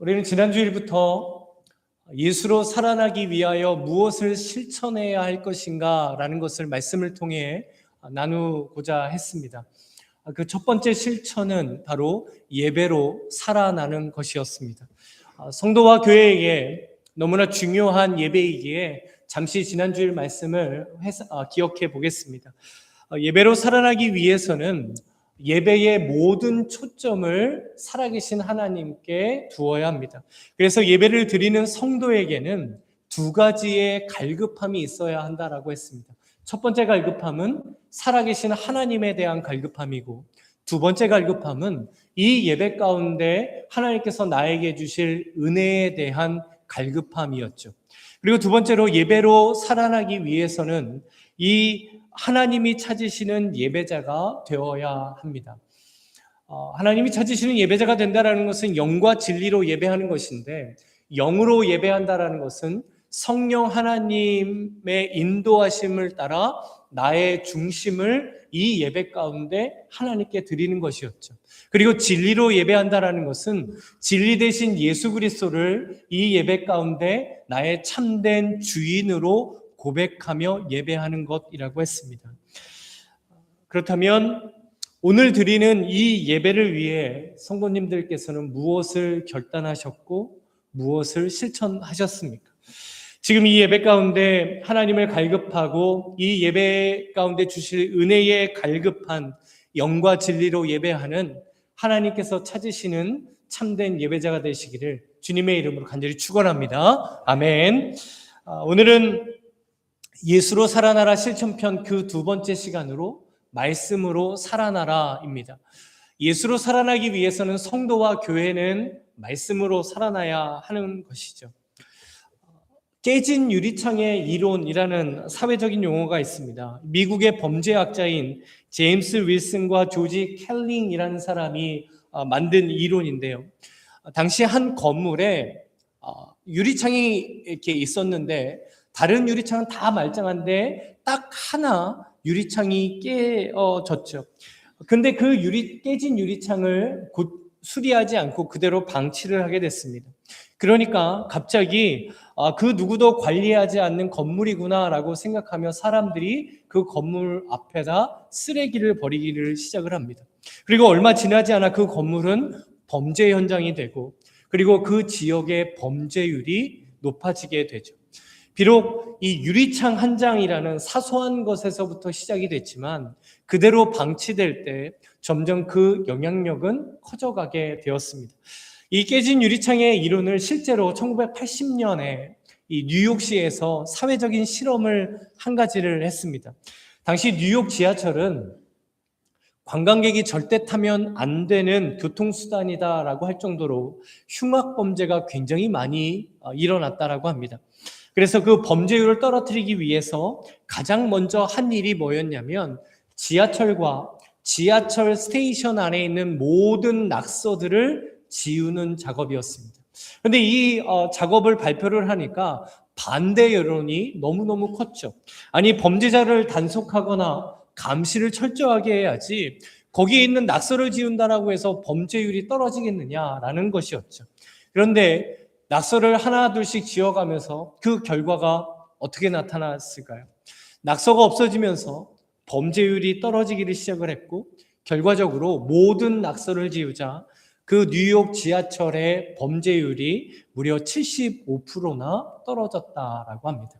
우리는 지난주일부터 예수로 살아나기 위하여 무엇을 실천해야 할 것인가 라는 것을 말씀을 통해 나누고자 했습니다. 그 첫 번째 실천은 바로 예배로 살아나는 것이었습니다. 성도와 교회에게 너무나 중요한 예배이기에 잠시 지난주일 말씀을 기억해 보겠습니다. 예배로 살아나기 위해서는 예배의 모든 초점을 살아계신 하나님께 두어야 합니다. 그래서 예배를 드리는 성도에게는 두 가지의 갈급함이 있어야 한다라고 했습니다. 첫 번째 갈급함은 살아계신 하나님에 대한 갈급함이고, 두 번째 갈급함은 이 예배 가운데 하나님께서 나에게 주실 은혜에 대한 갈급함이었죠. 그리고 두 번째로 예배로 살아나기 위해서는 이 하나님이 찾으시는 예배자가 되어야 합니다. 하나님이 찾으시는 예배자가 된다는 것은 영과 진리로 예배하는 것인데, 영으로 예배한다는 것은 성령 하나님의 인도하심을 따라 나의 중심을 이 예배 가운데 하나님께 드리는 것이었죠. 그리고 진리로 예배한다는 것은 진리 대신 예수 그리스도를 이 예배 가운데 나의 참된 주인으로 고백하며 예배하는 것이라고 했습니다. 그렇다면 오늘 드리는 이 예배를 위해 성도님들께서는 무엇을 결단하셨고 무엇을 실천하셨습니까? 지금 이 예배 가운데 하나님을 갈급하고 이 예배 가운데 주실 은혜에 갈급한 영과 진리로 예배하는 하나님께서 찾으시는 참된 예배자가 되시기를 주님의 이름으로 간절히 축원합니다. 아멘. 오늘은 예수로 살아나라 실천편 그 두 번째 시간으로 말씀으로 살아나라입니다. 예수로 살아나기 위해서는 성도와 교회는 말씀으로 살아나야 하는 것이죠. 깨진 유리창의 이론이라는 사회적인 용어가 있습니다. 미국의 범죄학자인 제임스 윌슨과 조지 켈링이라는 사람이 만든 이론인데요. 당시 한 건물에 유리창이 이렇게 있었는데 다른 유리창은 다 말짱한데 딱 하나 유리창이 깨졌죠. 근데 그 깨진 유리창을 곧 수리하지 않고 그대로 방치를 하게 됐습니다. 그러니까 갑자기 그 누구도 관리하지 않는 건물이구나라고 생각하며 사람들이 그 건물 앞에다 쓰레기를 버리기를 시작을 합니다. 그리고 얼마 지나지 않아 그 건물은 범죄 현장이 되고, 그리고 그 지역의 범죄율이 높아지게 되죠. 비록 이 유리창 한 장이라는 사소한 것에서부터 시작이 됐지만 그대로 방치될 때 점점 그 영향력은 커져가게 되었습니다. 이 깨진 유리창의 이론을 실제로 1980년에 이 뉴욕시에서 사회적인 실험을 한 가지를 했습니다. 당시 뉴욕 지하철은 관광객이 절대 타면 안 되는 교통수단이다라고 할 정도로 흉악범죄가 굉장히 많이 일어났다라고 합니다. 그래서 그 범죄율을 떨어뜨리기 위해서 가장 먼저 한 일이 뭐였냐면 지하철과 지하철 스테이션 안에 있는 모든 낙서들을 지우는 작업이었습니다. 그런데 이 작업을 발표를 하니까 반대 여론이 너무너무 컸죠. 아니, 범죄자를 단속하거나 감시를 철저하게 해야지 거기에 있는 낙서를 지운다라고 해서 범죄율이 떨어지겠느냐라는 것이었죠. 그런데 낙서를 하나 둘씩 지워가면서 그 결과가 어떻게 나타났을까요? 낙서가 없어지면서 범죄율이 떨어지기를 시작을 했고, 결과적으로 모든 낙서를 지우자 그 뉴욕 지하철의 범죄율이 무려 75%나 떨어졌다라고 합니다.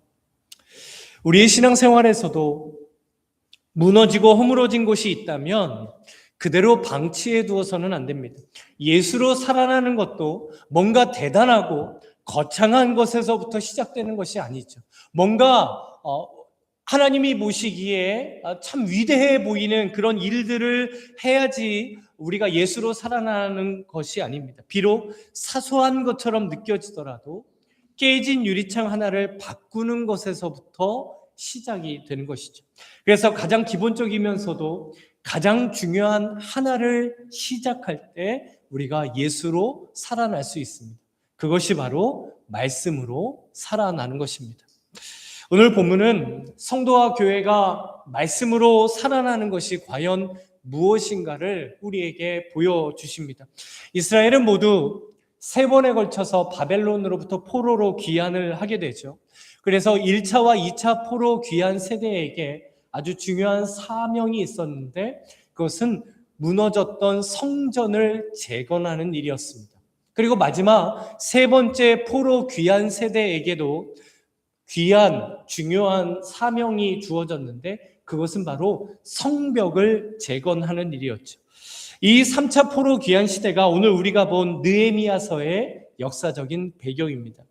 우리의 신앙생활에서도 무너지고 허물어진 곳이 있다면 그대로 방치해 두어서는 안 됩니다. 예수로 살아나는 것도 뭔가 대단하고 거창한 것에서부터 시작되는 것이 아니죠. 뭔가 하나님이 보시기에 참 위대해 보이는 그런 일들을 해야지 우리가 예수로 살아나는 것이 아닙니다. 비록 사소한 것처럼 느껴지더라도 깨진 유리창 하나를 바꾸는 것에서부터 시작이 되는 것이죠. 그래서 가장 기본적이면서도 가장 중요한 하나를 시작할 때 우리가 예수로 살아날 수 있습니다. 그것이 바로 말씀으로 살아나는 것입니다. 오늘 본문은 성도와 교회가 말씀으로 살아나는 것이 과연 무엇인가를 우리에게 보여주십니다. 이스라엘은 모두 3번에 걸쳐서 바벨론으로부터 포로로 귀환을 하게 되죠. 그래서 1차와 2차 포로 귀환 세대에게 아주 중요한 사명이 있었는데 그것은 무너졌던 성전을 재건하는 일이었습니다. 그리고 마지막 3번째 포로 귀환 세대에게도 귀한 중요한 사명이 주어졌는데 그것은 바로 성벽을 재건하는 일이었죠. 이 3차 포로 귀환 시대가 오늘 우리가 본 느헤미야서의 역사적인 배경입니다.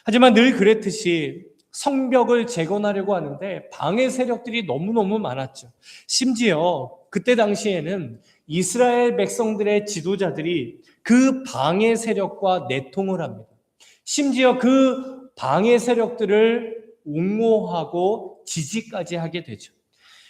하지만 늘 그랬듯이 성벽을 재건하려고 하는데 방해 세력들이 너무너무 많았죠. 심지어 그때 당시에는 이스라엘 백성들의 지도자들이 그 방해 세력과 내통을 합니다. 심지어 그 방해 세력들을 옹호하고 지지까지 하게 되죠.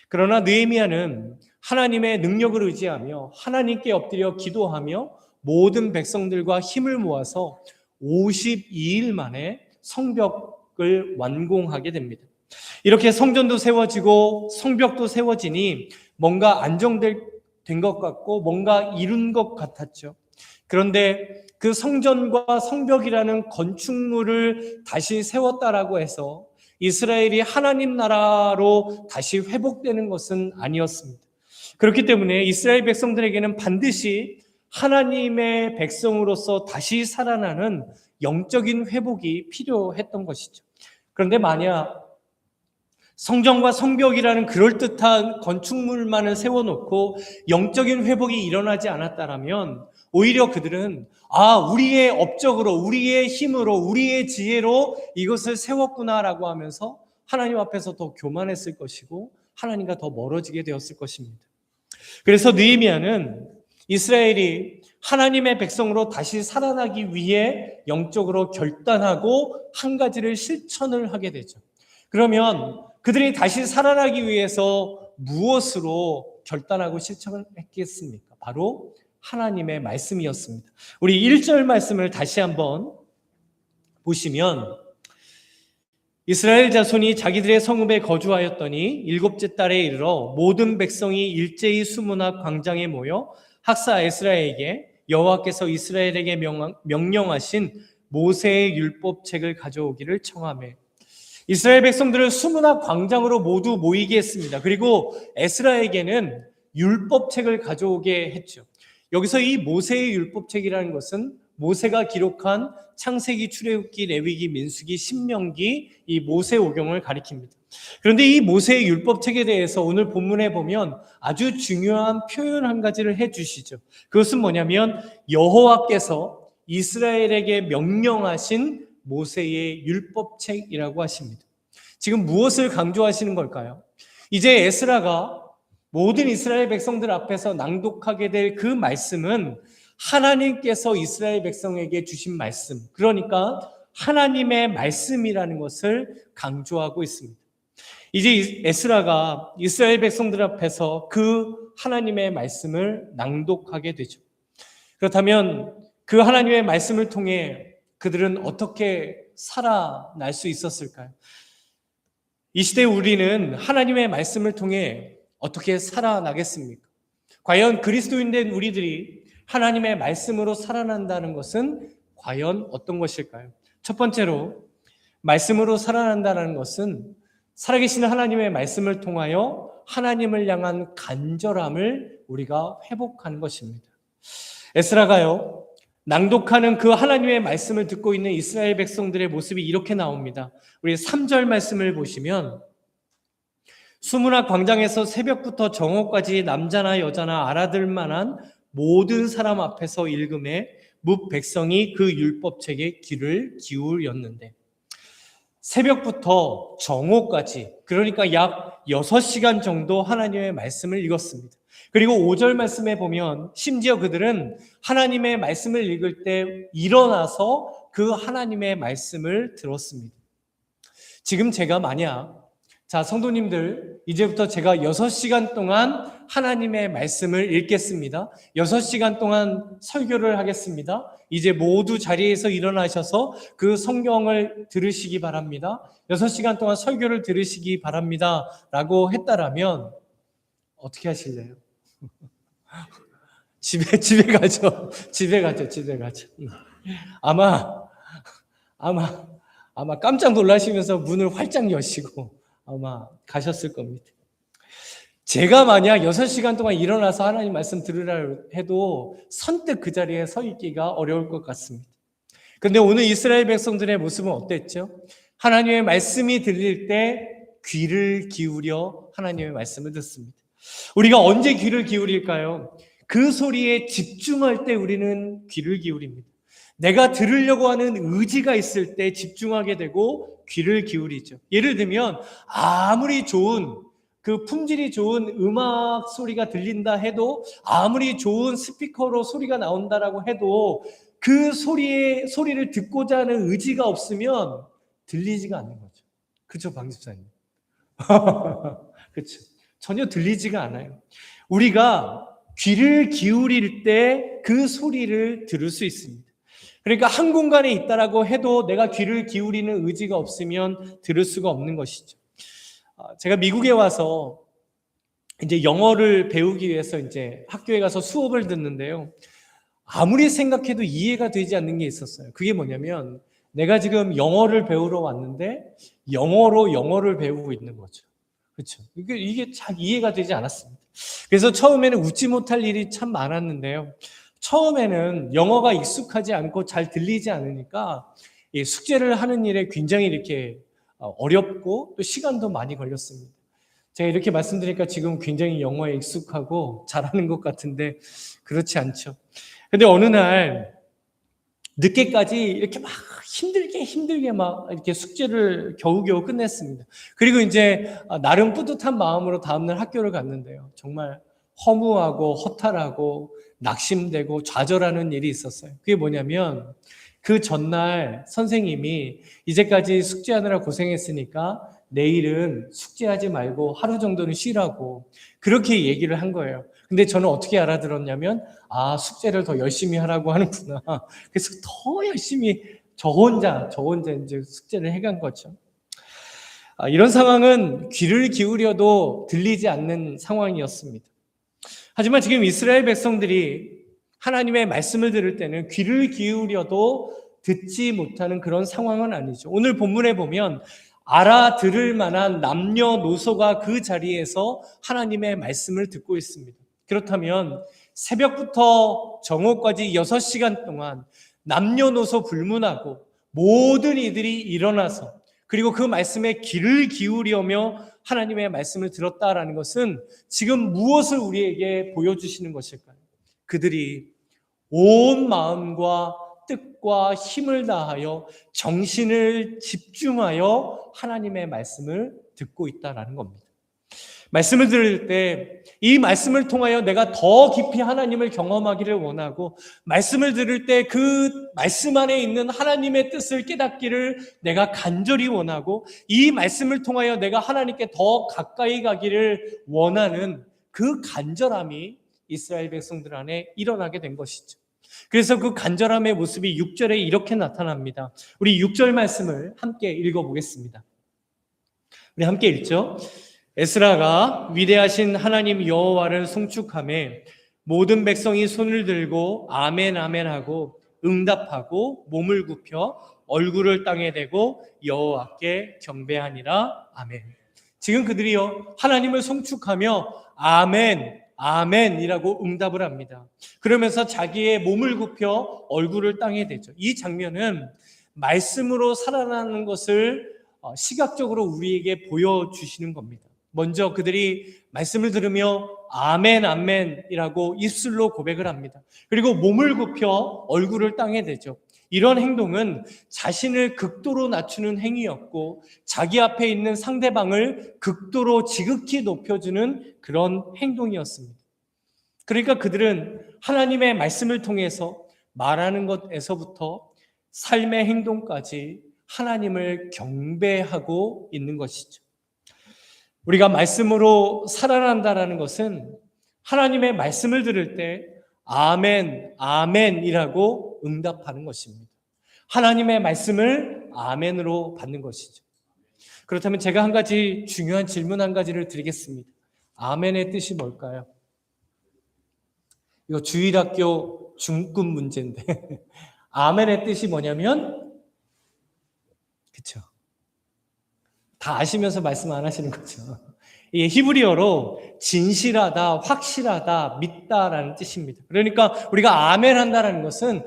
그러나 느헤미야는 하나님의 능력을 의지하며 하나님께 엎드려 기도하며 모든 백성들과 힘을 모아서 52일 만에 성벽을 완공하게 됩니다. 이렇게 성전도 세워지고 성벽도 세워지니 뭔가 안정된 것 같고 뭔가 이룬 것 같았죠. 그런데 그 성전과 성벽이라는 건축물을 다시 세웠다라고 해서 이스라엘이 하나님 나라로 다시 회복되는 것은 아니었습니다. 그렇기 때문에 이스라엘 백성들에게는 반드시 하나님의 백성으로서 다시 살아나는 영적인 회복이 필요했던 것이죠. 그런데 만약 성전과 성벽이라는 그럴듯한 건축물만을 세워놓고 영적인 회복이 일어나지 않았다면 오히려 그들은 우리의 업적으로, 우리의 힘으로, 우리의 지혜로 이것을 세웠구나라고 하면서 하나님 앞에서 더 교만했을 것이고 하나님과 더 멀어지게 되었을 것입니다. 그래서 느헤미야는 이스라엘이 하나님의 백성으로 다시 살아나기 위해 영적으로 결단하고 한 가지를 실천을 하게 되죠. 그러면 그들이 다시 살아나기 위해서 무엇으로 결단하고 실천을 했겠습니까? 바로 하나님의 말씀이었습니다. 우리 1절 말씀을 다시 한번 보시면 이스라엘 자손이 자기들의 성읍에 거주하였더니 7째 달에 이르러 모든 백성이 일제히 수문 앞 광장에 모여 학사 에스라에게 여호와께서 이스라엘에게 명령하신 모세의 율법책을 가져오기를 청하매 이스라엘 백성들을 수문 앞 광장으로 모두 모이게 했습니다. 그리고 에스라에게는 율법책을 가져오게 했죠. 여기서 이 모세의 율법책이라는 것은 모세가 기록한 창세기, 출애굽기, 레위기, 민수기, 신명기 이 모세오경을 가리킵니다. 그런데 이 모세의 율법책에 대해서 오늘 본문에 보면 아주 중요한 표현 한 가지를 해주시죠. 그것은 뭐냐면 여호와께서 이스라엘에게 명령하신 모세의 율법책이라고 하십니다. 지금 무엇을 강조하시는 걸까요? 이제 에스라가 모든 이스라엘 백성들 앞에서 낭독하게 될 그 말씀은 하나님께서 이스라엘 백성에게 주신 말씀, 그러니까 하나님의 말씀이라는 것을 강조하고 있습니다. 이제 에스라가 이스라엘 백성들 앞에서 그 하나님의 말씀을 낭독하게 되죠. 그렇다면 그 하나님의 말씀을 통해 그들은 어떻게 살아날 수 있었을까요? 이 시대 우리는 하나님의 말씀을 통해 어떻게 살아나겠습니까? 과연 그리스도인 된 우리들이 하나님의 말씀으로 살아난다는 것은 과연 어떤 것일까요? 첫 번째로 말씀으로 살아난다는 것은 살아계신 하나님의 말씀을 통하여 하나님을 향한 간절함을 우리가 회복하는 것입니다. 에스라가요, 낭독하는 그 하나님의 말씀을 듣고 있는 이스라엘 백성들의 모습이 이렇게 나옵니다. 우리 3절 말씀을 보시면 수문 앞 광장에서 새벽부터 정오까지 남자나 여자나 알아들 만한 모든 사람 앞에서 읽음에 뭇 백성이 그 율법책에 귀를 기울였는데 새벽부터 정오까지 그러니까 약 6시간 정도 하나님의 말씀을 읽었습니다. 그리고 5절 말씀에 보면 심지어 그들은 하나님의 말씀을 읽을 때 일어나서 그 하나님의 말씀을 들었습니다. 지금 제가 만약 성도님들 이제부터 제가 6시간 동안 하나님의 말씀을 읽겠습니다. 6시간 동안 설교를 하겠습니다. 이제 모두 자리에서 일어나셔서 그 성경을 들으시기 바랍니다. 6시간 동안 설교를 들으시기 바랍니다. 라고 했다라면 어떻게 하실래요? 집에 가죠. 집에 가죠. 아마 아마 아마 깜짝 놀라시면서 문을 활짝 여시고 아마 가셨을 겁니다. 제가 만약 6시간 동안 일어나서 하나님 말씀 들으라 해도 선뜻 그 자리에 서 있기가 어려울 것 같습니다. 그런데 오늘 이스라엘 백성들의 모습은 어땠죠? 하나님의 말씀이 들릴 때 귀를 기울여 하나님의 말씀을 듣습니다. 우리가 언제 귀를 기울일까요? 그 소리에 집중할 때 우리는 귀를 기울입니다. 내가 들으려고 하는 의지가 있을 때 집중하게 되고 귀를 기울이죠. 예를 들면 아무리 좋은 그 품질이 좋은 음악 소리가 들린다 해도, 아무리 좋은 스피커로 소리가 나온다라고 해도 그 소리를 듣고자 하는 의지가 없으면 들리지가 않는 거죠. 그렇죠, 방 집사님? 그렇죠. 전혀 들리지가 않아요. 우리가 귀를 기울일 때 그 소리를 들을 수 있습니다. 그러니까 한 공간에 있다라고 해도 내가 귀를 기울이는 의지가 없으면 들을 수가 없는 것이죠. 제가 미국에 와서 이제 영어를 배우기 위해서 이제 학교에 가서 수업을 듣는데요. 아무리 생각해도 이해가 되지 않는 게 있었어요. 그게 뭐냐면 내가 지금 영어를 배우러 왔는데 영어로 영어를 배우고 있는 거죠. 그렇죠. 이게 잘 이해가 되지 않았습니다. 그래서 처음에는 웃지 못할 일이 참 많았는데요. 처음에는 영어가 익숙하지 않고 잘 들리지 않으니까 숙제를 하는 일에 굉장히 이렇게 어렵고 또 시간도 많이 걸렸습니다. 제가 이렇게 말씀드리니까 지금 굉장히 영어에 익숙하고 잘하는 것 같은데 그렇지 않죠. 근데 어느 날 늦게까지 이렇게 막 힘들게 막 이렇게 숙제를 겨우겨우 끝냈습니다. 그리고 이제 나름 뿌듯한 마음으로 다음날 학교를 갔는데요. 정말 허무하고 허탈하고 낙심되고 좌절하는 일이 있었어요. 그게 뭐냐면 그 전날 선생님이 이제까지 숙제하느라 고생했으니까 내일은 숙제하지 말고 하루 정도는 쉬라고 그렇게 얘기를 한 거예요. 근데 저는 어떻게 알아들었냐면 숙제를 더 열심히 하라고 하는구나. 그래서 더 열심히 저 혼자 이제 숙제를 해간 거죠. 이런 상황은 귀를 기울여도 들리지 않는 상황이었습니다. 하지만 지금 이스라엘 백성들이 하나님의 말씀을 들을 때는 귀를 기울여도 듣지 못하는 그런 상황은 아니죠. 오늘 본문에 보면 알아들을 만한 남녀노소가 그 자리에서 하나님의 말씀을 듣고 있습니다. 그렇다면 새벽부터 정오까지 6시간 동안 남녀노소 불문하고 모든 이들이 일어나서 그리고 그 말씀에 귀를 기울이며 하나님의 말씀을 들었다라는 것은 지금 무엇을 우리에게 보여주시는 것일까요? 그들이 온 마음과 뜻과 힘을 다하여 정신을 집중하여 하나님의 말씀을 듣고 있다라는 겁니다. 말씀을 들을 때 이 말씀을 통하여 내가 더 깊이 하나님을 경험하기를 원하고, 말씀을 들을 때 그 말씀 안에 있는 하나님의 뜻을 깨닫기를 내가 간절히 원하고, 이 말씀을 통하여 내가 하나님께 더 가까이 가기를 원하는 그 간절함이 이스라엘 백성들 안에 일어나게 된 것이죠. 그래서 그 간절함의 모습이 6절에 이렇게 나타납니다. 우리 6절 말씀을 함께 읽어보겠습니다. 우리 함께 읽죠. 에스라가 위대하신 하나님 여호와를 송축하며 모든 백성이 손을 들고 아멘 아멘 하고 응답하고 몸을 굽혀 얼굴을 땅에 대고 여호와께 경배하니라. 아멘. 지금 그들이요 하나님을 송축하며 아멘 아멘이라고 응답을 합니다. 그러면서 자기의 몸을 굽혀 얼굴을 땅에 대죠. 이 장면은 말씀으로 살아나는 것을 시각적으로 우리에게 보여주시는 겁니다. 먼저 그들이 말씀을 들으며 아멘 아멘이라고 입술로 고백을 합니다. 그리고 몸을 굽혀 얼굴을 땅에 대죠. 이런 행동은 자신을 극도로 낮추는 행위였고 자기 앞에 있는 상대방을 극도로 지극히 높여주는 그런 행동이었습니다. 그러니까 그들은 하나님의 말씀을 통해서 말하는 것에서부터 삶의 행동까지 하나님을 경배하고 있는 것이죠. 우리가 말씀으로 살아난다라는 것은 하나님의 말씀을 들을 때 아멘, 아멘이라고 응답하는 것입니다. 하나님의 말씀을 아멘으로 받는 것이죠. 그렇다면 제가 한 가지 중요한 질문 한 가지를 드리겠습니다. 아멘의 뜻이 뭘까요? 이거 주일학교 중급 문제인데 아멘의 뜻이 뭐냐면, 그쵸? 다 아시면서 말씀 안 하시는 거죠. 이게 히브리어로 진실하다, 확실하다, 믿다라는 뜻입니다. 그러니까 우리가 아멘 한다는 것은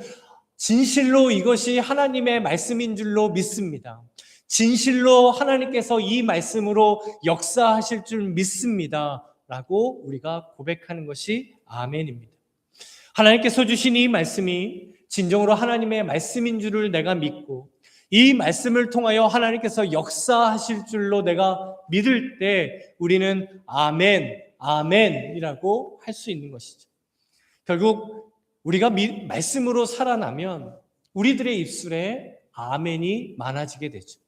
진실로 이것이 하나님의 말씀인 줄로 믿습니다. 진실로 하나님께서 이 말씀으로 역사하실 줄 믿습니다. 라고 우리가 고백하는 것이 아멘입니다. 하나님께서 주신 이 말씀이 진정으로 하나님의 말씀인 줄을 내가 믿고 이 말씀을 통하여 하나님께서 역사하실 줄로 내가 믿을 때 우리는 아멘, 아멘이라고 할 수 있는 것이죠. 결국 우리가 말씀으로 살아나면 우리들의 입술에 아멘이 많아지게 되죠.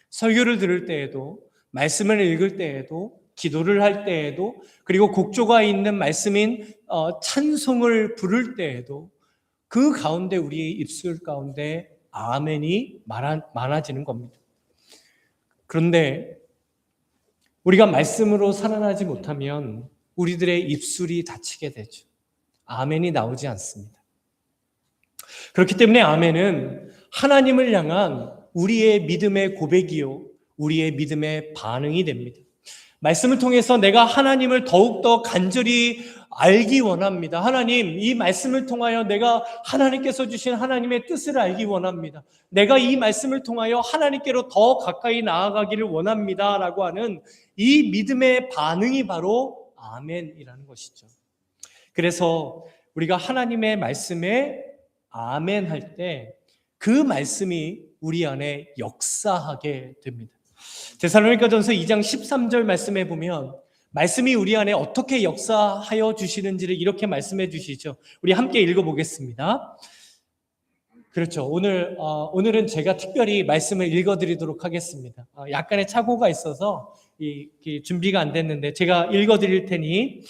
설교를 들을 때에도, 말씀을 읽을 때에도, 기도를 할 때에도, 그리고 곡조가 있는 말씀인 찬송을 부를 때에도 그 가운데 우리의 입술 가운데 아멘이 많아지는 겁니다. 그런데 우리가 말씀으로 살아나지 못하면 우리들의 입술이 닫히게 되죠. 아멘이 나오지 않습니다. 그렇기 때문에 아멘은 하나님을 향한 우리의 믿음의 고백이요, 우리의 믿음의 반응이 됩니다. 말씀을 통해서 내가 하나님을 더욱더 간절히 알기 원합니다. 하나님, 이 말씀을 통하여 내가 하나님께서 주신 하나님의 뜻을 알기 원합니다. 내가 이 말씀을 통하여 하나님께로 더 가까이 나아가기를 원합니다. 라고 하는 이 믿음의 반응이 바로 아멘이라는 것이죠. 그래서 우리가 하나님의 말씀에 아멘 할 때 그 말씀이 우리 안에 역사하게 됩니다. 데살로니가전서 2장 13절 말씀에 보면 말씀이 우리 안에 어떻게 역사하여 주시는지를 이렇게 말씀해 주시죠. 우리 함께 읽어보겠습니다. 그렇죠. 오늘은 제가 특별히 말씀을 읽어드리도록 하겠습니다. 약간의 착오가 있어서 준비가 안 됐는데 제가 읽어드릴 테니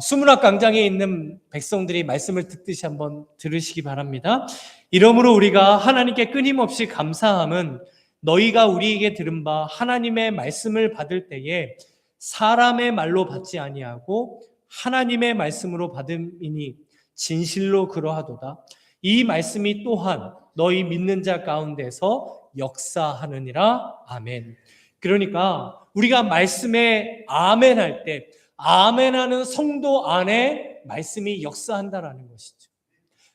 수문학 광장에 있는 백성들이 말씀을 듣듯이 한번 들으시기 바랍니다. 이러므로 우리가 하나님께 끊임없이 감사함은 너희가 우리에게 들은 바 하나님의 말씀을 받을 때에 사람의 말로 받지 아니하고 하나님의 말씀으로 받음이니 진실로 그러하도다. 이 말씀이 또한 너희 믿는 자 가운데서 역사하느니라. 아멘. 그러니까 우리가 말씀에 아멘 할 때 아멘하는 성도 안에 말씀이 역사한다라는 것이죠.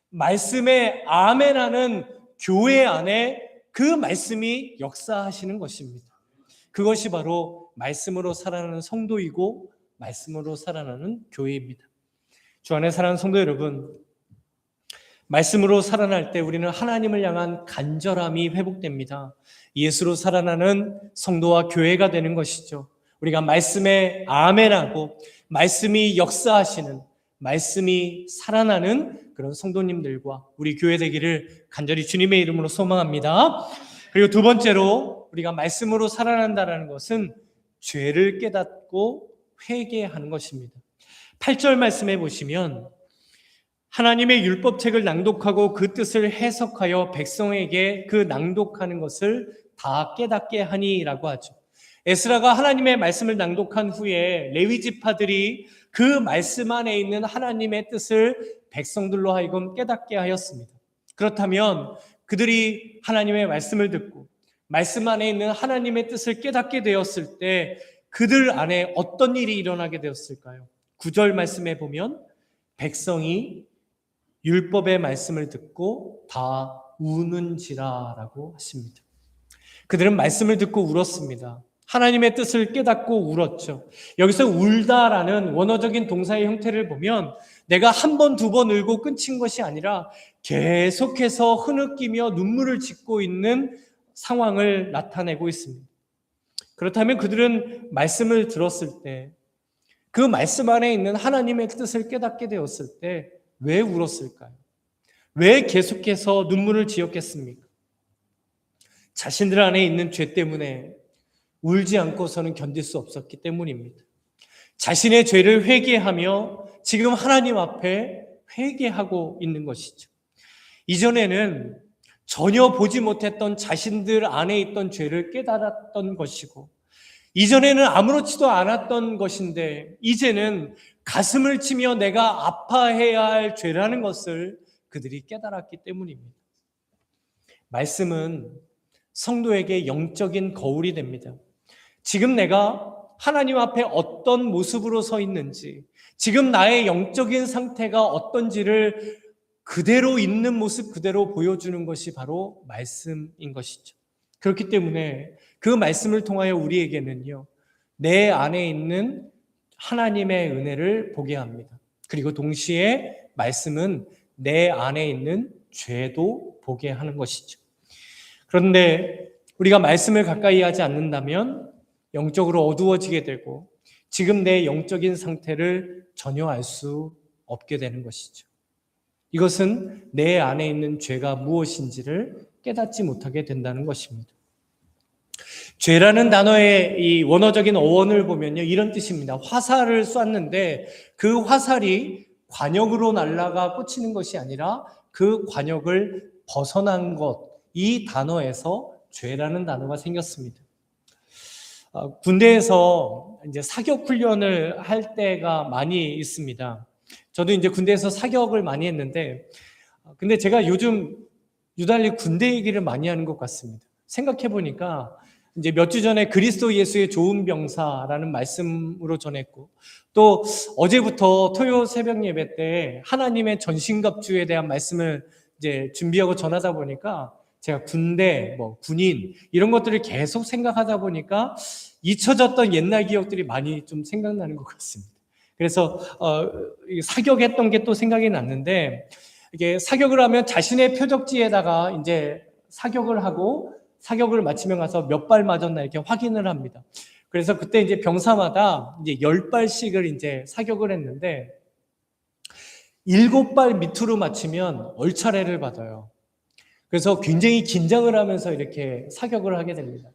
말씀에 아멘하는 교회 안에 그 말씀이 역사하시는 것입니다. 그것이 바로 말씀으로 살아나는 성도이고 말씀으로 살아나는 교회입니다. 주 안에 사랑하는 성도 여러분, 말씀으로 살아날 때 우리는 하나님을 향한 간절함이 회복됩니다. 예수로 살아나는 성도와 교회가 되는 것이죠. 우리가 말씀에 아멘하고 말씀이 역사하시는, 말씀이 살아나는 그런 성도님들과 우리 교회 되기를 간절히 주님의 이름으로 소망합니다. 그리고 두 번째로 우리가 말씀으로 살아난다는 것은 죄를 깨닫고 회개하는 것입니다. 8절 말씀해 보시면 하나님의 율법책을 낭독하고 그 뜻을 해석하여 백성에게 그 낭독하는 것을 다 깨닫게 하니라고 하죠. 에스라가 하나님의 말씀을 낭독한 후에 레위 지파들이 그 말씀 안에 있는 하나님의 뜻을 백성들로 하여금 깨닫게 하였습니다. 그렇다면 그들이 하나님의 말씀을 듣고 말씀 안에 있는 하나님의 뜻을 깨닫게 되었을 때 그들 안에 어떤 일이 일어나게 되었을까요? 9절 말씀에 보면 백성이 율법의 말씀을 듣고 다 우는지라라고 하십니다. 그들은 말씀을 듣고 울었습니다. 하나님의 뜻을 깨닫고 울었죠. 여기서 울다라는 원어적인 동사의 형태를 보면 내가 한 번, 두 번 울고 끊친 것이 아니라 계속해서 흐느끼며 눈물을 짓고 있는 상황을 나타내고 있습니다. 그렇다면 그들은 말씀을 들었을 때 그 말씀 안에 있는 하나님의 뜻을 깨닫게 되었을 때 왜 울었을까요? 왜 계속해서 눈물을 지었겠습니까? 자신들 안에 있는 죄 때문에 울지 않고서는 견딜 수 없었기 때문입니다. 자신의 죄를 회개하며 지금 하나님 앞에 회개하고 있는 것이죠. 이전에는 전혀 보지 못했던 자신들 안에 있던 죄를 깨달았던 것이고 이전에는 아무렇지도 않았던 것인데 이제는 가슴을 치며 내가 아파해야 할 죄라는 것을 그들이 깨달았기 때문입니다. 말씀은 성도에게 영적인 거울이 됩니다. 지금 내가 하나님 앞에 어떤 모습으로 서 있는지, 지금 나의 영적인 상태가 어떤지를 그대로 있는 모습 그대로 보여주는 것이 바로 말씀인 것이죠. 그렇기 때문에 그 말씀을 통하여 우리에게는요, 내 안에 있는 하나님의 은혜를 보게 합니다. 그리고 동시에 말씀은 내 안에 있는 죄도 보게 하는 것이죠. 그런데 우리가 말씀을 가까이 하지 않는다면 영적으로 어두워지게 되고 지금 내 영적인 상태를 전혀 알 수 없게 되는 것이죠. 이것은 내 안에 있는 죄가 무엇인지를 깨닫지 못하게 된다는 것입니다. 죄라는 단어의 이 원어적인 어원을 보면요, 이런 뜻입니다. 화살을 쐈는데 그 화살이 관역으로 날아가 꽂히는 것이 아니라 그 관역을 벗어난 것, 이 단어에서 죄라는 단어가 생겼습니다. 군대에서 이제 사격 훈련을 할 때가 많이 있습니다. 저도 이제 군대에서 사격을 많이 했는데, 근데 제가 요즘 유달리 군대 얘기를 많이 하는 것 같습니다. 생각해 보니까 이제 몇 주 전에 그리스도 예수의 좋은 병사라는 말씀으로 전했고, 또 어제부터 토요 새벽 예배 때 하나님의 전신갑주에 대한 말씀을 이제 준비하고 전하다 보니까 제가 군대, 군인 이런 것들을 계속 생각하다 보니까 잊혀졌던 옛날 기억들이 많이 좀 생각나는 것 같습니다. 그래서 사격했던 게 또 생각이 났는데, 이게 사격을 하면 자신의 표적지에다가 이제 사격을 하고 사격을 마치면 가서 몇 발 맞았나 이렇게 확인을 합니다. 그래서 그때 이제 병사마다 이제 10발씩을 이제 사격을 했는데 7발 밑으로 맞추면 얼차례를 받아요. 그래서 굉장히 긴장을 하면서 이렇게 사격을 하게 됩니다.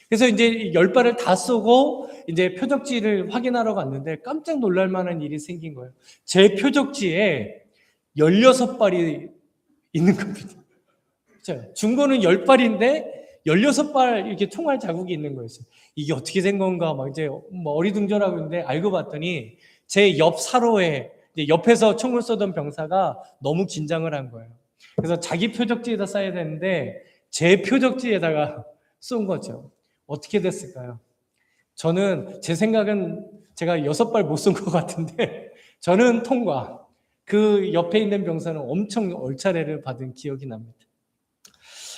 그래서 이제 10발을 다 쏘고 이제 표적지를 확인하러 갔는데 깜짝 놀랄 만한 일이 생긴 거예요. 제 표적지에 16발이 있는 겁니다. 중고는 10발인데 16발 이렇게 총알 자국이 있는 거였어요. 이게 어떻게 된 건가 막 이제 어리둥절하고 있는데 알고 봤더니 제 옆 사로에 이제 옆에서 총을 쏘던 병사가 너무 긴장을 한 거예요. 그래서 자기 표적지에다 쏴야 되는데 제 표적지에다가 쏜 거죠. 어떻게 됐을까요? 제 생각은 제가 6발 못 쏜 것 같은데 저는 통과. 그 옆에 있는 병사는 엄청 얼차례를 받은 기억이 납니다.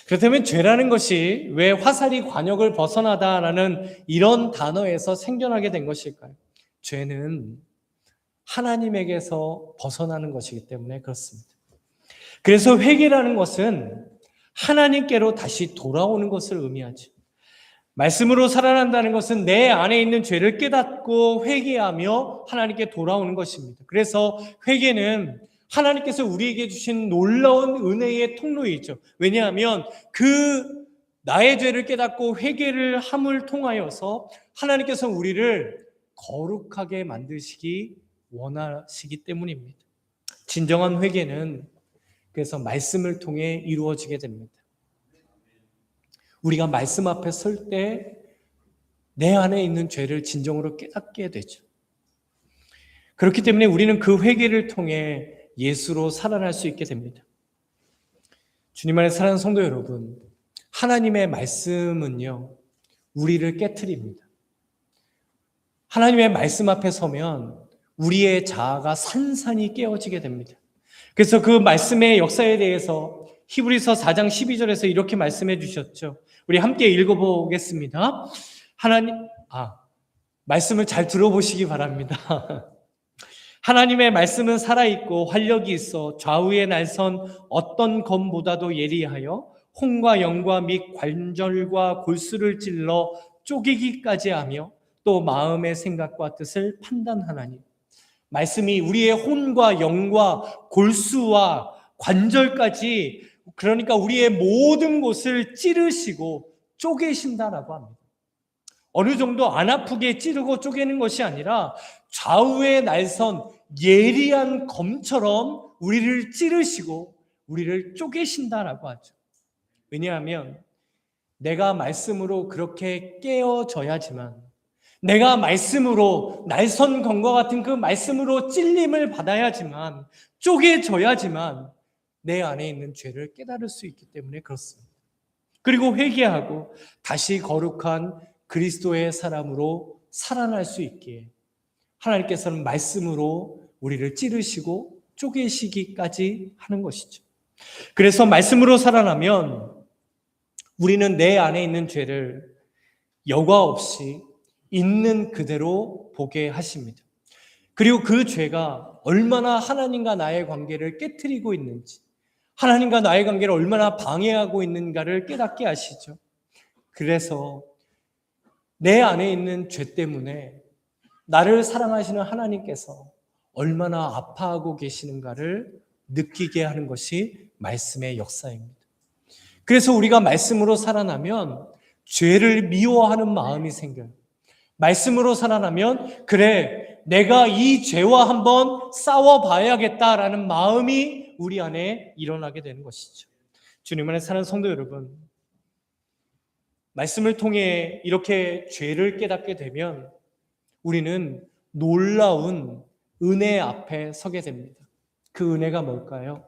그렇다면 죄라는 것이 왜 화살이 관역을 벗어나다라는 이런 단어에서 생겨나게 된 것일까요? 죄는 하나님에게서 벗어나는 것이기 때문에 그렇습니다. 그래서 회개라는 것은 하나님께로 다시 돌아오는 것을 의미하죠. 말씀으로 살아난다는 것은 내 안에 있는 죄를 깨닫고 회개하며 하나님께 돌아오는 것입니다. 그래서 회개는 하나님께서 우리에게 주신 놀라운 은혜의 통로이죠. 왜냐하면 그 나의 죄를 깨닫고 회개를 함을 통하여서 하나님께서 우리를 거룩하게 만드시기 원하시기 때문입니다. 진정한 회개는 그래서 말씀을 통해 이루어지게 됩니다. 우리가 말씀 앞에 설 때 내 안에 있는 죄를 진정으로 깨닫게 되죠. 그렇기 때문에 우리는 그 회개를 통해 예수로 살아날 수 있게 됩니다. 주님 안에 사랑하는 성도 여러분, 하나님의 말씀은요, 우리를 깨트립니다. 하나님의 말씀 앞에 서면 우리의 자아가 산산이 깨어지게 됩니다. 그래서 그 말씀의 역사에 대해서 히브리서 4장 12절에서 이렇게 말씀해 주셨죠. 우리 함께 읽어보겠습니다. 말씀을 잘 들어보시기 바랍니다. 하나님의 말씀은 살아있고 활력이 있어 좌우에 날선 어떤 검보다도 예리하여 혼과 영과 및 관절과 골수를 찔러 쪼개기까지 하며 또 마음의 생각과 뜻을 판단하나니. 말씀이 우리의 혼과 영과 골수와 관절까지, 그러니까 우리의 모든 곳을 찌르시고 쪼개신다라고 합니다. 어느 정도 안 아프게 찌르고 쪼개는 것이 아니라 좌우에 날선 예리한 검처럼 우리를 찌르시고 우리를 쪼개신다라고 하죠. 왜냐하면 내가 말씀으로 그렇게 깨어져야지만, 내가 말씀으로 날선 검과 같은 그 말씀으로 찔림을 받아야지만, 쪼개져야지만 내 안에 있는 죄를 깨달을 수 있기 때문에 그렇습니다. 그리고 회개하고 다시 거룩한 그리스도의 사람으로 살아날 수 있기에 하나님께서는 말씀으로 우리를 찌르시고 쪼개시기까지 하는 것이죠. 그래서 말씀으로 살아나면 우리는 내 안에 있는 죄를 여과 없이 있는 그대로 보게 하십니다. 그리고 그 죄가 얼마나 하나님과 나의 관계를 깨트리고 있는지, 하나님과 나의 관계를 얼마나 방해하고 있는가를 깨닫게 하시죠. 그래서 내 안에 있는 죄 때문에 나를 사랑하시는 하나님께서 얼마나 아파하고 계시는가를 느끼게 하는 것이 말씀의 역사입니다. 그래서 우리가 말씀으로 살아나면 죄를 미워하는 마음이 생겨요. 말씀으로 살아나면 그래, 내가 이 죄와 한번 싸워봐야겠다라는 마음이 우리 안에 일어나게 되는 것이죠. 주님 안에 사는 성도 여러분, 말씀을 통해 이렇게 죄를 깨닫게 되면 우리는 놀라운 은혜 앞에 서게 됩니다. 그 은혜가 뭘까요?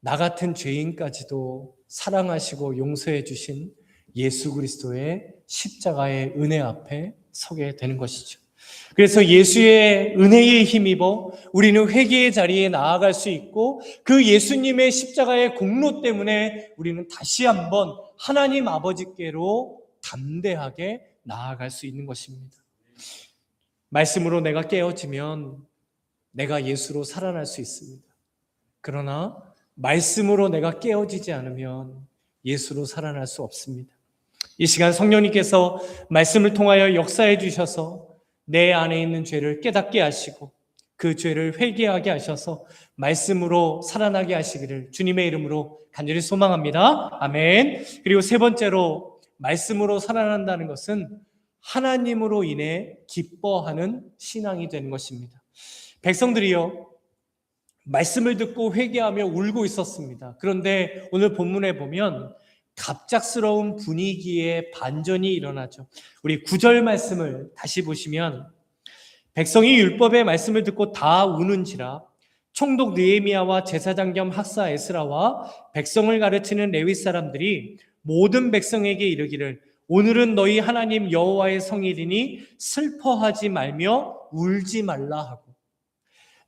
나 같은 죄인까지도 사랑하시고 용서해 주신 예수 그리스도의 십자가의 은혜 앞에 서게 되는 것이죠. 그래서 예수의 은혜에 힘입어 우리는 회개의 자리에 나아갈 수 있고 그 예수님의 십자가의 공로 때문에 우리는 다시 한번 하나님 아버지께로 담대하게 나아갈 수 있는 것입니다. 말씀으로 내가 깨어지면 내가 예수로 살아날 수 있습니다. 그러나 말씀으로 내가 깨어지지 않으면 예수로 살아날 수 없습니다. 이 시간 성령님께서 말씀을 통하여 역사해 주셔서 내 안에 있는 죄를 깨닫게 하시고 그 죄를 회개하게 하셔서 말씀으로 살아나게 하시기를 주님의 이름으로 간절히 소망합니다. 아멘. 그리고 세 번째로 말씀으로 살아난다는 것은 하나님으로 인해 기뻐하는 신앙이 되는 것입니다. 백성들이요, 말씀을 듣고 회개하며 울고 있었습니다. 그런데 오늘 본문에 보면 갑작스러운 분위기의 반전이 일어나죠. 우리 9절 말씀을 다시 보시면 백성이 율법의 말씀을 듣고 다 우는지라 총독 느헤미야와 제사장 겸 학사 에스라와 백성을 가르치는 레위 사람들이 모든 백성에게 이르기를 오늘은 너희 하나님 여호와의 성일이니 슬퍼하지 말며 울지 말라 하고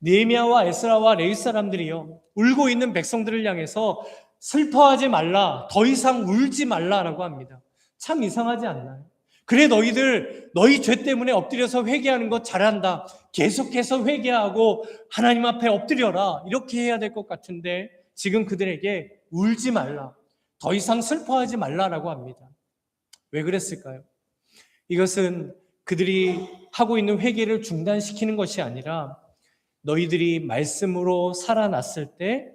느헤미야와 에스라와 레위 사람들이요 울고 있는 백성들을 향해서 슬퍼하지 말라, 더 이상 울지 말라라고 합니다. 참 이상하지 않나요? 그래 너희들 너희 죄 때문에 엎드려서 회개하는 거 잘한다. 계속해서 회개하고 하나님 앞에 엎드려라. 이렇게 해야 될 것 같은데 지금 그들에게 울지 말라, 더 이상 슬퍼하지 말라라고 합니다. 왜 그랬을까요? 이것은 그들이 하고 있는 회개를 중단시키는 것이 아니라 너희들이 말씀으로 살아났을 때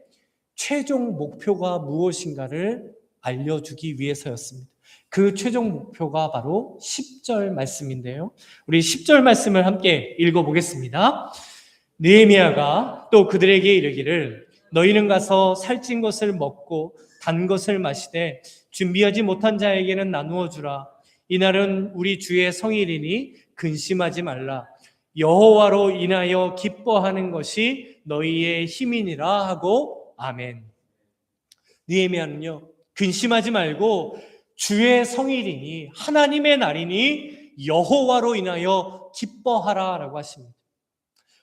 최종 목표가 무엇인가를 알려주기 위해서였습니다. 그 최종 목표가 바로 10절 말씀인데요. 우리 10절 말씀을 함께 읽어보겠습니다. 느헤미야가 또 그들에게 이르기를 너희는 가서 살찐 것을 먹고 단 것을 마시되 준비하지 못한 자에게는 나누어 주라. 이날은 우리 주의 성일이니 근심하지 말라. 여호와로 인하여 기뻐하는 것이 너희의 힘이니라 하고 아멘. 느헤미야는요 근심하지 말고 주의 성일이니 하나님의 날이니 여호와로 인하여 기뻐하라 라고 하십니다.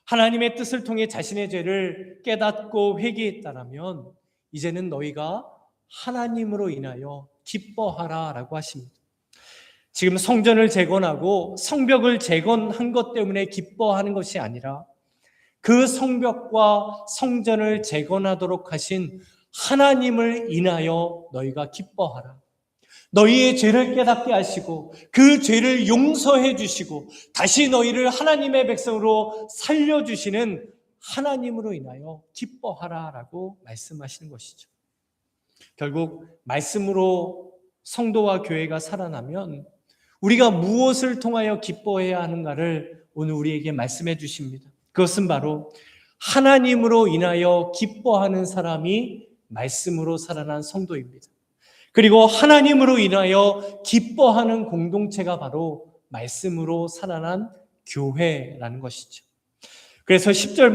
하나님의 뜻을 통해 자신의 죄를 깨닫고 회개했다라면 이제는 너희가 하나님으로 인하여 기뻐하라 라고 하십니다. 지금 성전을 재건하고 성벽을 재건한 것 때문에 기뻐하는 것이 아니라 그 성벽과 성전을 재건하도록 하신 하나님을 인하여 너희가 기뻐하라. 너희의 죄를 깨닫게 하시고 그 죄를 용서해 주시고 다시 너희를 하나님의 백성으로 살려주시는 하나님으로 인하여 기뻐하라라고 말씀하시는 것이죠. 결국 말씀으로 성도와 교회가 살아나면 우리가 무엇을 통하여 기뻐해야 하는가를 오늘 우리에게 말씀해 주십니다. 그것은 바로 하나님으로 인하여 기뻐하는 사람이 말씀으로 살아난 성도입니다. 그리고 하나님으로 인하여 기뻐하는 공동체가 바로 말씀으로 살아난 교회라는 것이죠. 그래서 10절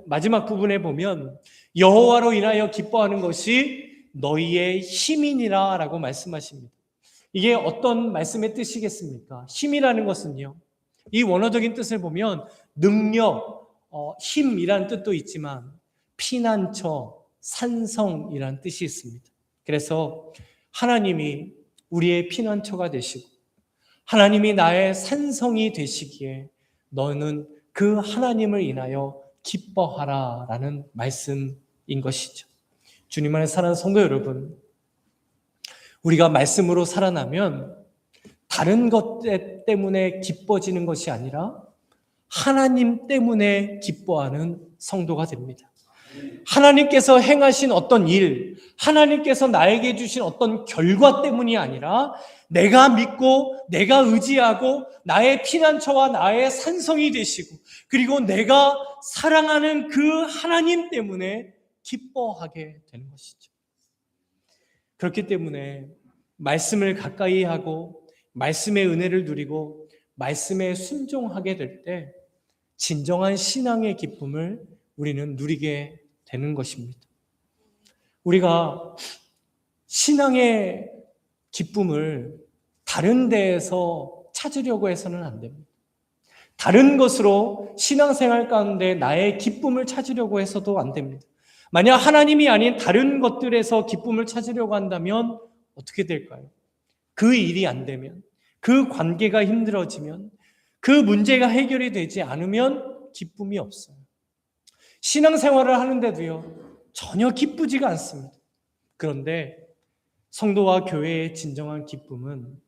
마지막 부분에 보면 여호와로 인하여 기뻐하는 것이 너희의 힘이니라 라고 말씀하십니다. 이게 어떤 말씀의 뜻이겠습니까? 힘이라는 것은요, 이 원어적인 뜻을 보면 능력, 힘이라는 뜻도 있지만 피난처, 산성이라는 뜻이 있습니다. 그래서 하나님이 우리의 피난처가 되시고 하나님이 나의 산성이 되시기에 너는 그 하나님을 인하여 기뻐하라 라는 말씀인 것이죠. 주님 안에 사랑하는 성도 여러분, 우리가 말씀으로 살아나면 다른 것 때문에 기뻐지는 것이 아니라 하나님 때문에 기뻐하는 성도가 됩니다. 하나님께서 행하신 어떤 일, 하나님께서 나에게 주신 어떤 결과 때문이 아니라 내가 믿고 내가 의지하고 나의 피난처와 나의 산성이 되시고 그리고 내가 사랑하는 그 하나님 때문에 기뻐하게 되는 것이죠. 그렇기 때문에 말씀을 가까이 하고 말씀의 은혜를 누리고 말씀에 순종하게 될 때 진정한 신앙의 기쁨을 우리는 누리게 되는 것입니다. 우리가 신앙의 기쁨을 다른 데에서 찾으려고 해서는 안 됩니다. 다른 것으로 신앙생활 가운데 나의 기쁨을 찾으려고 해서도 안 됩니다. 만약 하나님이 아닌 다른 것들에서 기쁨을 찾으려고 한다면 어떻게 될까요? 그 일이 안 되면, 그 관계가 힘들어지면, 그 문제가 해결이 되지 않으면 기쁨이 없어요. 신앙생활을 하는데도요, 전혀 기쁘지가 않습니다. 그런데 성도와 교회의 진정한 기쁨은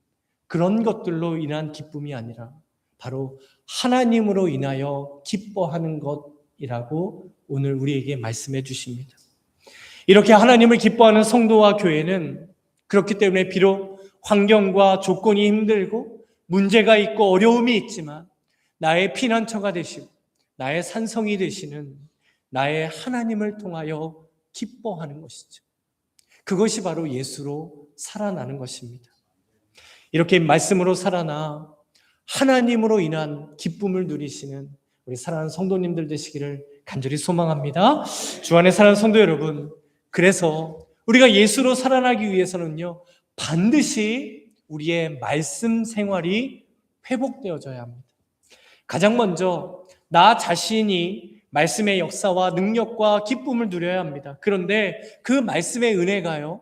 그런 것들로 인한 기쁨이 아니라 바로 하나님으로 인하여 기뻐하는 것이라고 오늘 우리에게 말씀해 주십니다. 이렇게 하나님을 기뻐하는 성도와 교회는 그렇기 때문에 비록 환경과 조건이 힘들고 문제가 있고 어려움이 있지만 나의 피난처가 되시고 나의 산성이 되시는 나의 하나님을 통하여 기뻐하는 것이죠. 그것이 바로 예수로 살아나는 것입니다. 이렇게 말씀으로 살아나 하나님으로 인한 기쁨을 누리시는 우리 사랑하는 성도님들 되시기를 간절히 소망합니다. 주 안에 사랑하는 성도 여러분, 그래서 우리가 예수로 살아나기 위해서는요, 반드시 우리의 말씀 생활이 회복되어져야 합니다. 가장 먼저 나 자신이 말씀의 역사와 능력과 기쁨을 누려야 합니다. 그런데 그 말씀의 은혜가요,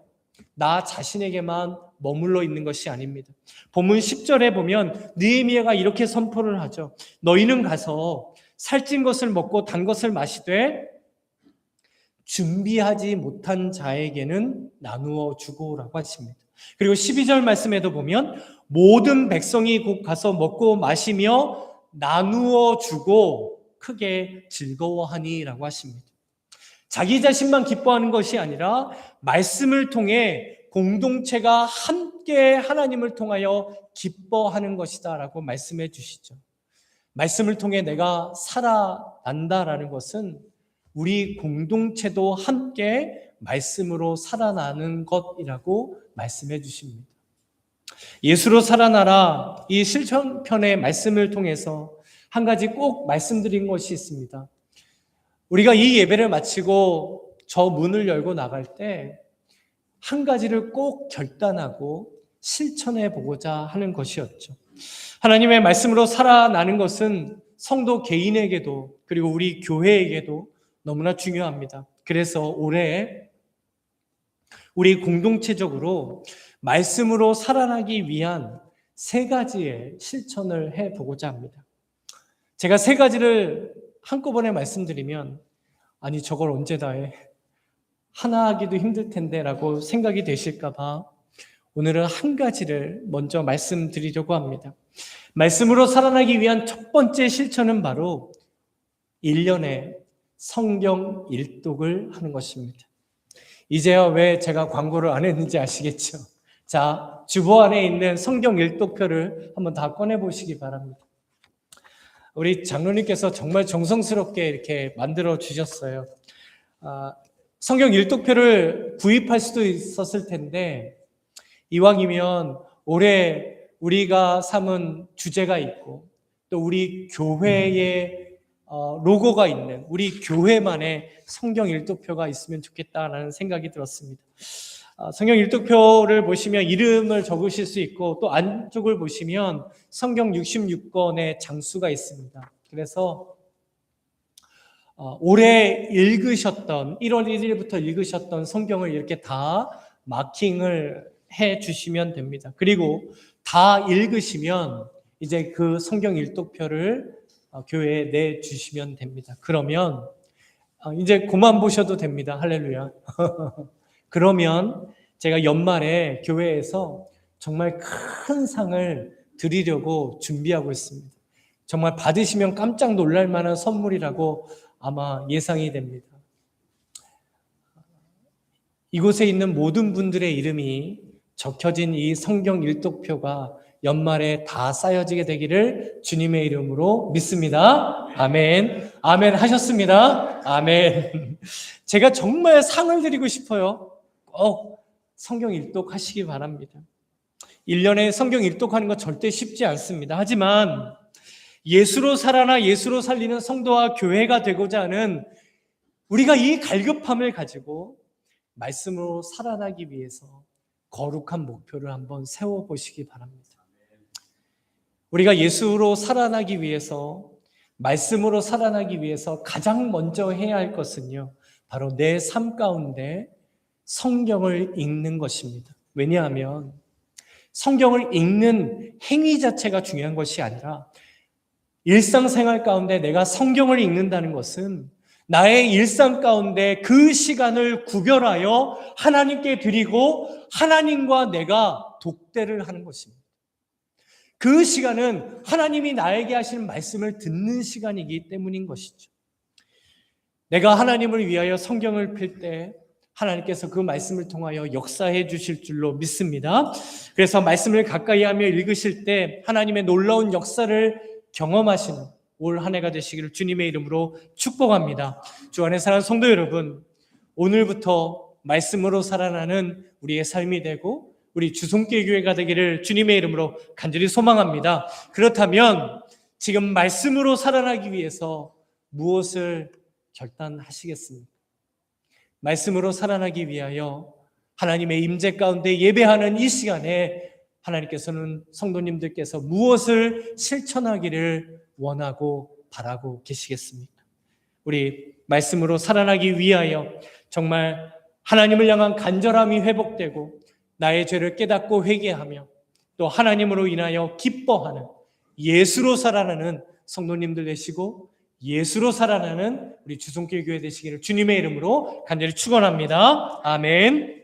나 자신에게만 머물러 있는 것이 아닙니다. 본문 10절에 보면 느헤미야가 이렇게 선포를 하죠. 너희는 가서 살찐 것을 먹고 단 것을 마시되 준비하지 못한 자에게는 나누어 주고라고 하십니다. 그리고 12절 말씀에도 보면 모든 백성이 곧 가서 먹고 마시며 나누어 주고 크게 즐거워하니라고 하십니다. 자기 자신만 기뻐하는 것이 아니라 말씀을 통해 공동체가 함께 하나님을 통하여 기뻐하는 것이다 라고 말씀해 주시죠. 말씀을 통해 내가 살아난다라는 것은 우리 공동체도 함께 말씀으로 살아나는 것이라고 말씀해 주십니다. 예수로 살아나라 이 실천편의 말씀을 통해서 한 가지 꼭 말씀드린 것이 있습니다. 우리가 이 예배를 마치고 저 문을 열고 나갈 때 한 가지를 꼭 결단하고 실천해 보고자 하는 것이었죠. 하나님의 말씀으로 살아나는 것은 성도 개인에게도 그리고 우리 교회에게도 너무나 중요합니다. 그래서 올해 우리 공동체적으로 말씀으로 살아나기 위한 3가지의 실천을 해보고자 합니다. 제가 3가지를 한꺼번에 말씀드리면 아니 저걸 언제 다 해? 하나 하기도 힘들 텐데 라고 생각이 되실까 봐 오늘은 한 가지를 먼저 말씀드리려고 합니다. 말씀으로 살아나기 위한 첫 번째 실천은 바로 1년에 성경 일독을 하는 것입니다. 이제야 왜 제가 광고를 안 했는지 아시겠죠? 자, 주보 안에 있는 성경 일독표를 한번 다 꺼내보시기 바랍니다. 우리 장로님께서 정말 정성스럽게 이렇게 만들어 주셨어요. 성경 일독표를 구입할 수도 있었을 텐데 이왕이면 올해 우리가 삼은 주제가 있고 또 우리 교회의 로고가 있는 우리 교회만의 성경 일독표가 있으면 좋겠다라는 생각이 들었습니다. 성경 일독표를 보시면 이름을 적으실 수 있고 또 안쪽을 보시면 성경 66권의 장수가 있습니다. 그래서 올해 읽으셨던 1월 1일부터 읽으셨던 성경을 이렇게 다 마킹을 해 주시면 됩니다. 그리고 다 읽으시면 이제 그 성경 일독표를 교회에 내주시면 됩니다. 그러면 이제 그만 보셔도 됩니다. 할렐루야. 그러면 제가 연말에 교회에서 정말 큰 상을 드리려고 준비하고 있습니다. 정말 받으시면 깜짝 놀랄 만한 선물이라고 아마 예상이 됩니다. 이곳에 있는 모든 분들의 이름이 적혀진 이 성경 일독표가 연말에 다 쌓여지게 되기를 주님의 이름으로 믿습니다. 아멘. 아멘 하셨습니다. 아멘. 제가 정말 상을 드리고 싶어요. 꼭 성경 일독하시기 바랍니다. 1년에 성경 일독하는 거 절대 쉽지 않습니다. 하지만 예수로 살아나 예수로 살리는 성도와 교회가 되고자 하는 우리가 이 갈급함을 가지고 말씀으로 살아나기 위해서 거룩한 목표를 한번 세워보시기 바랍니다. 우리가 예수로 살아나기 위해서, 말씀으로 살아나기 위해서 가장 먼저 해야 할 것은요, 바로 내 삶 가운데 성경을 읽는 것입니다. 왜냐하면 성경을 읽는 행위 자체가 중요한 것이 아니라 일상생활 가운데 내가 성경을 읽는다는 것은 나의 일상 가운데 그 시간을 구별하여 하나님께 드리고 하나님과 내가 독대를 하는 것입니다. 그 시간은 하나님이 나에게 하시는 말씀을 듣는 시간이기 때문인 것이죠. 내가 하나님을 위하여 성경을 펼 때 하나님께서 그 말씀을 통하여 역사해 주실 줄로 믿습니다. 그래서 말씀을 가까이 하며 읽으실 때 하나님의 놀라운 역사를 경험하시는 올 한 해가 되시기를 주님의 이름으로 축복합니다. 주 안에 사는 성도 여러분, 오늘부터 말씀으로 살아나는 우리의 삶이 되고 우리 주송길 교회가 되기를 주님의 이름으로 간절히 소망합니다. 그렇다면 지금 말씀으로 살아나기 위해서 무엇을 결단하시겠습니까? 말씀으로 살아나기 위하여 하나님의 임재 가운데 예배하는 이 시간에 하나님께서는 성도님들께서 무엇을 실천하기를 원하고 바라고 계시겠습니까? 우리 말씀으로 살아나기 위하여 정말 하나님을 향한 간절함이 회복되고 나의 죄를 깨닫고 회개하며 또 하나님으로 인하여 기뻐하는 예수로 살아나는 성도님들 되시고 예수로 살아나는 우리 주송길 교회 되시기를 주님의 이름으로 간절히 축원합니다. 아멘.